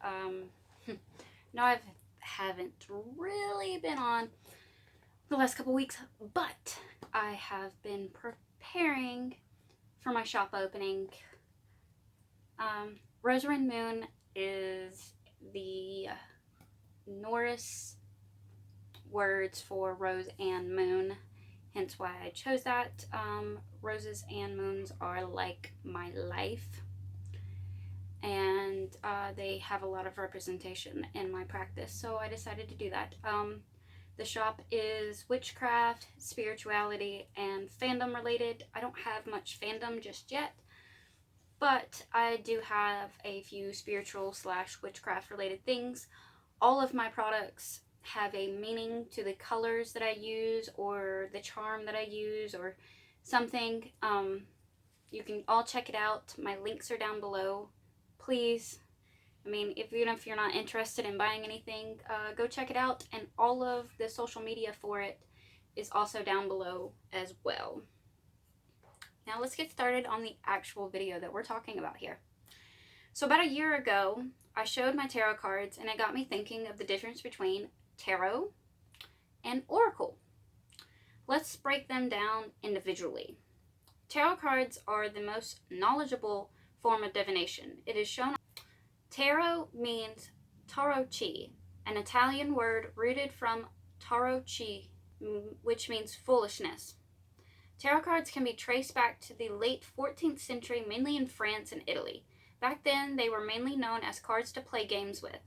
video. No, I haven't really been on the last couple weeks, but I have been preparing for my shop opening. Rosary Moon is the Norse words for rose and moon, hence why I chose that. Roses and moons are like my life, and they have a lot of representation in my practice, so I decided to do that. The shop is witchcraft, spirituality, and fandom related. I don't have much fandom just yet, but I do have a few spiritual / witchcraft related things. All of my products have a meaning to the colors that I use or the charm that I use or something. You can all check it out. My links are down below. Please, I mean, even if you're not interested in buying anything, go check it out, and all of the social media for it is also down below as well. Now let's get started on the actual video that we're talking about here. So about a year ago, I showed my tarot cards, and it got me thinking of the difference between tarot and oracle. Let's break them down individually. Tarot cards are the most knowledgeable form of divination. It is shown. Tarot means tarocchi, an Italian word rooted from tarocchi, which means foolishness. Tarot cards can be traced back to the late 14th century, mainly in France and Italy. Back then, they were mainly known as cards to play games with.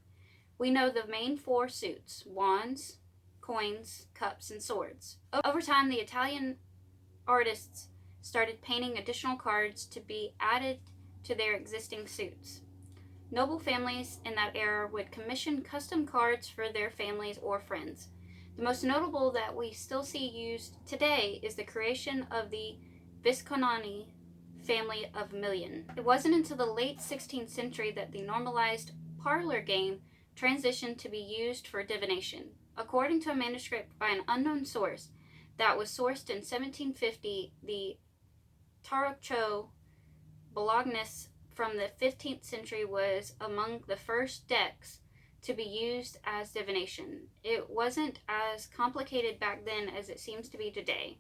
We know the main four suits: wands, coins, cups, and swords. Over time, the Italian artists started painting additional cards to be added to their existing suits. Noble families in that era would commission custom cards for their families or friends. The most notable that we still see used today is the creation of the Visconti family of million. It wasn't until the late 16th century that the normalized parlor game transitioned to be used for divination. According to a manuscript by an unknown source that was sourced in 1750, the Tarocco Bolognas from the 15th century was among the first decks to be used as divination. It wasn't as complicated back then as it seems to be today.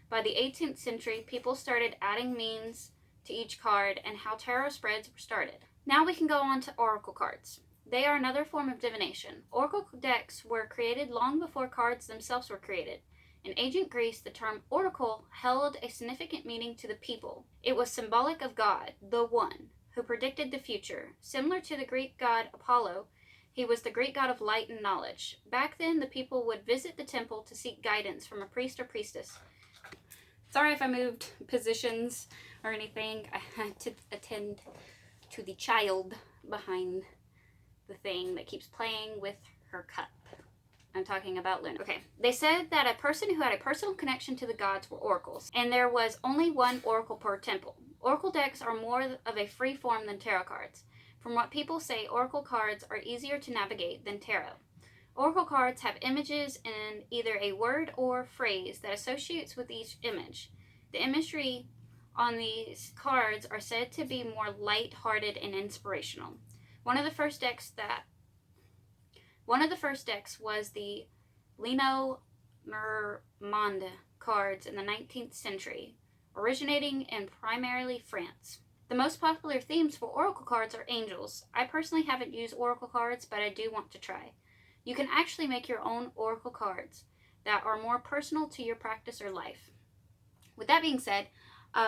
By the 18th century, people started adding means to each card, and how tarot spreads were started. Now we can go on to oracle cards. They are another form of divination. Oracle decks were created long before cards themselves were created. In ancient Greece, the term oracle held a significant meaning to the people. It was symbolic of God, the One, who predicted the future. Similar to the Greek god Apollo, he was the Greek god of light and knowledge. Back then, the people would visit the temple to seek guidance from a priest or priestess. Sorry if I moved positions or anything. I had to attend to the child behind the thing that keeps playing with her cup. I'm talking about Luna. Okay, they said that a person who had a personal connection to the gods were oracles, and there was only one oracle per temple. Oracle decks are more of a free form than tarot cards. From what people say, oracle cards are easier to navigate than tarot. Oracle cards have images and either a word or phrase that associates with each image. The imagery on these cards are said to be more light-hearted and inspirational. One of the first decks was the *ḻife cards in the 19th century, originating in primarily France. The most popular themes for oracle cards are angels. I personally haven't used oracle cards, but I do want to try. You can actually make your own oracle cards that are more personal to your practice or life. With that being said,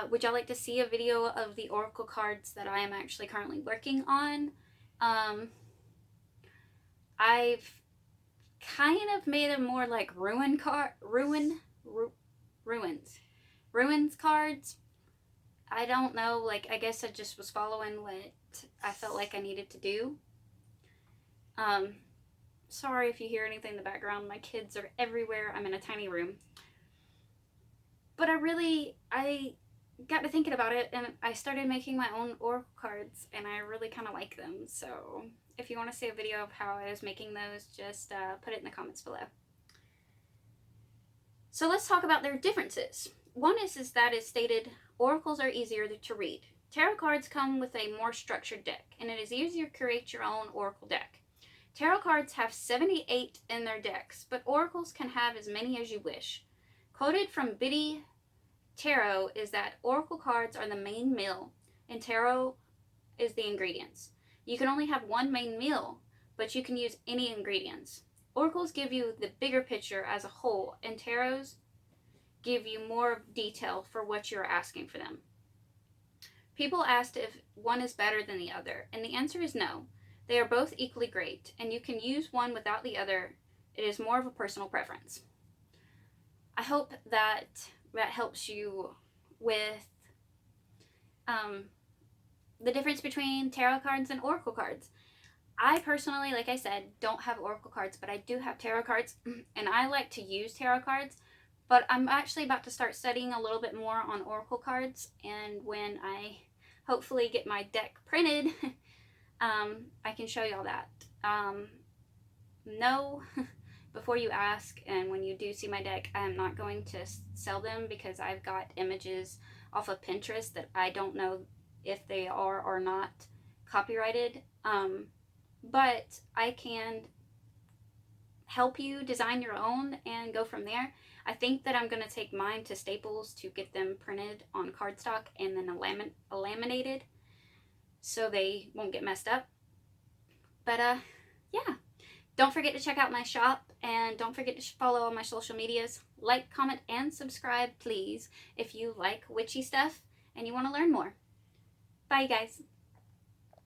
would y'all like to see a video of the oracle cards that I am actually currently working on? I've kind of made them more like ruins cards. I don't know, like, I guess I just was following what I felt like I needed to do. Sorry if you hear anything in the background. My kids are everywhere. I'm in a tiny room. But I got to thinking about it, and I started making my own oracle cards, and I really kind of like them. So if you want to see a video of how I was making those, just put it in the comments below. So let's talk about their differences. One is that it's stated oracles are easier to read. Tarot cards come with a more structured deck, and it is easier to create your own oracle deck. Tarot cards have 78 in their decks, but oracles can have as many as you wish. Quoted from Biddy Tarot is that oracle cards are the main meal, and tarot is the ingredients. You can only have one main meal, but you can use any ingredients. Oracles give you the bigger picture as a whole, and tarots give you more detail for what you're asking for them. People asked if one is better than the other, and the answer is no. They are both equally great, and you can use one without the other. It is more of a personal preference. I hope that helps you with the difference between tarot cards and oracle cards. I personally, like I said, don't have oracle cards, but I do have tarot cards, and I like to use tarot cards. But I'm actually about to start studying a little bit more on oracle cards, and when I hopefully get my deck printed, I can show y'all that. No, before you ask, and when you do see my deck, I'm not going to sell them because I've got images off of Pinterest that I don't know if they are or not copyrighted. But I can help you design your own and go from there. I think that I'm going to take mine to Staples to get them printed on cardstock and then laminated so they won't get messed up. But yeah, don't forget to check out my shop, and don't forget to follow all my social medias. Like, comment, and subscribe, please, if you like witchy stuff and you want to learn more. Bye, guys.